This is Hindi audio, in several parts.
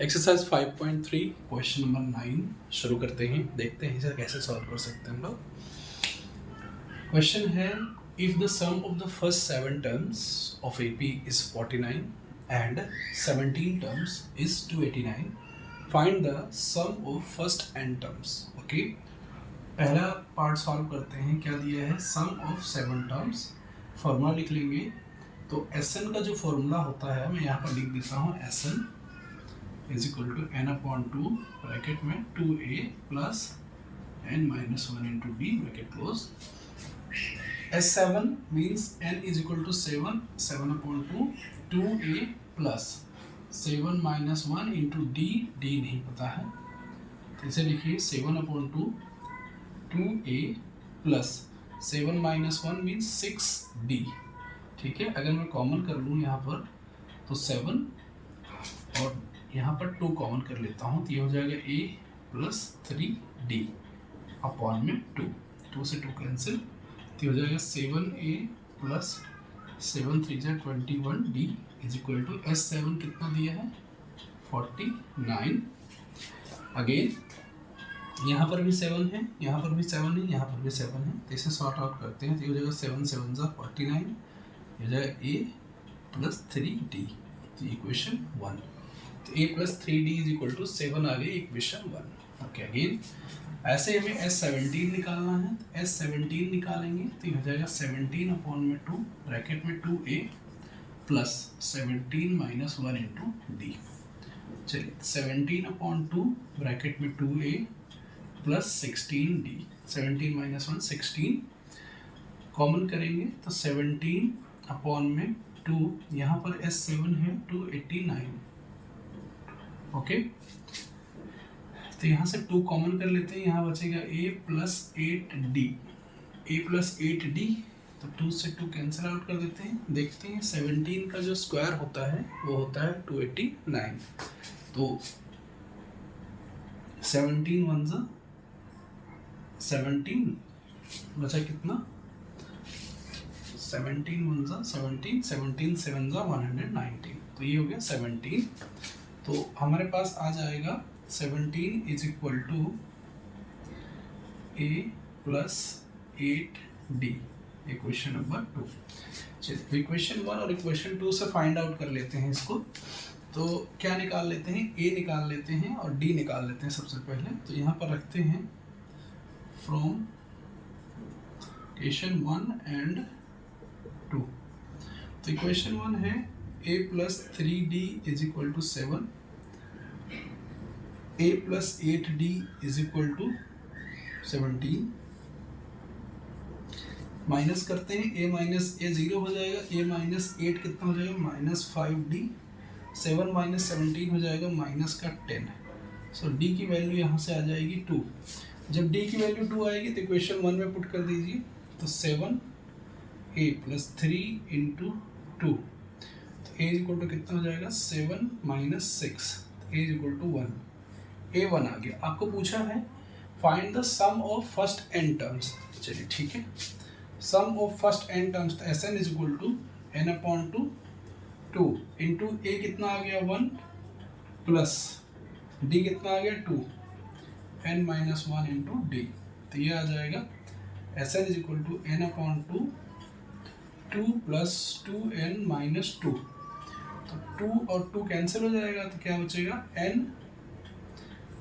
एक्सरसाइज 5.3 क्वेश्चन नंबर 9 शुरू करते हैं। देखते हैं इसे कैसे सॉल्व कर सकते हैं हम लोग। क्वेश्चन है, if the sum of the first 7 terms of AP is 49 and 17 terms is 289, find the sum of first n terms. Okay, पहला पार्ट सॉल्व करते हैं। क्या दिया है? Sum of 7 terms. फॉर्मूला लिख लेंगे। तो Sn का जो फॉर्मूला होता है मैं यहाँ पर लिख देता हूँ, Sn is equal to n/2 bracket में 2a plus n-1 into b bracket close. S7 means n is equal to 7, 7/2 2a plus 7-1 into d, d नहीं पता है तो इसे लिखिए 7/2 2a प्लस 7-1 मीन्स 6d। ठीक है, अगर मैं कॉमन कर लूँ यहाँ पर तो 7 और यहाँ पर 2 कॉमन कर लेता हूँ तो ये हो जाएगा a प्लस 3d अपॉन में 2 से 2 कैंसिल तो हो जाएगा 7a प्लस 7 3 जा 21d is equal to S7 कितना दिया है? 49। अगेन यहाँ पर भी 7 है, यहाँ पर भी 7 है, यहाँ पर भी 7 है, तो इसे सॉर्ट आउट करते हैं तो ये हो जाएगा 7 7 जा 49, ये हो जाएगा a प्लस 3d, तो इक्वेशन 1। तो a plus 3d is equal to 7 आ गई इक्वेशन 1। ओके, अगेन ऐसे हमें S17 निकालना है तो S17 निकालेंगे तो ये हो जाएगा 17 अपॉन में 2 ब्रैकेट में 2a प्लस 17-1 इंटू d। चलिए 17/2 ब्रैकेट में 2a प्लस 16d, 17-1 16 कॉमन करेंगे तो 17 अपॉन में 2, यहाँ पर S7 है 289। ओके, तो यहाँ से 2 कॉमन कर लेते हैं, यहाँ बचेगा a plus 8d, a plus 8d, तो 2 से 2 कैंसिल आउट कर देते हैं। देखते हैं 17 का जो स्क्वायर होता है वो होता है 289, तो 17 1 17 बचा कितना? 17 1 17, 17 7 119, तो ये हो गया 17। तो हमारे पास आ जाएगा 17 is equal to a plus 8d, equation number 2। चलिए इक्वेशन 1 और इक्वेशन 2 से फाइंड आउट कर लेते हैं इसको। तो क्या निकाल लेते हैं? a निकाल लेते हैं और d निकाल लेते हैं सबसे पहले। तो यहाँ पर रखते हैं फ्रॉम इक्वेशन 1 एंड 2। तो इक्वेशन 1 है a plus 3d is equal to 7, a plus 8d is equal to 17, minus करते हैं a माइनस a 0 हो जाएगा, a माइनस 8 कितना हो जाएगा? माइनस 5d, 7 माइनस 17 हो जाएगा माइनस का 10। सो d की वैल्यू यहाँ से आ जाएगी 2। जब d की वैल्यू 2 आएगी तो इक्वेशन 1 में पुट कर दीजिए, तो 7a प्लस 3 इंटू 2, तो a इक्वल टू कितना हो जाएगा? 7 माइनस 6, तो a इक्वल टू 1, a1 आ गया। आपको पूछा है find the sum of first n terms. चलिए ठीक है, sum of first n terms, तो Sn is equal to n/2 2 into a कितना आ गया? 1 प्लस d कितना आ गया? 2 n-1 इंटू d, तो ये आ जाएगा Sn is equal to n/2 2 plus 2n-2, तो 2 और 2 कैंसिल हो जाएगा तो क्या बचेगा? n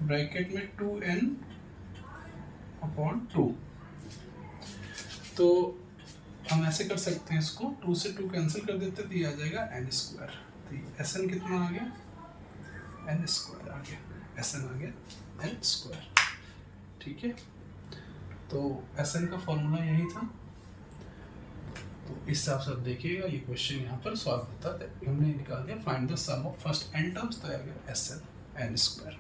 ब्रैकेट में 2n/2। तो हम ऐसे कर सकते हैं इसको, 2 से 2 कैंसिल कर देते तो ये आ जाएगा n²। तो Sn कितना आ गया? n² आ गया, Sn आ गया n²। ठीक है, तो Sn का फॉर्मूला यही था। तो इस हिसाब से आप देखिएगा ये क्वेश्चन यहाँ पर सॉल्व होता है। हमने निकाल दिया find the sum of first n terms, तो आ गया Sn n²।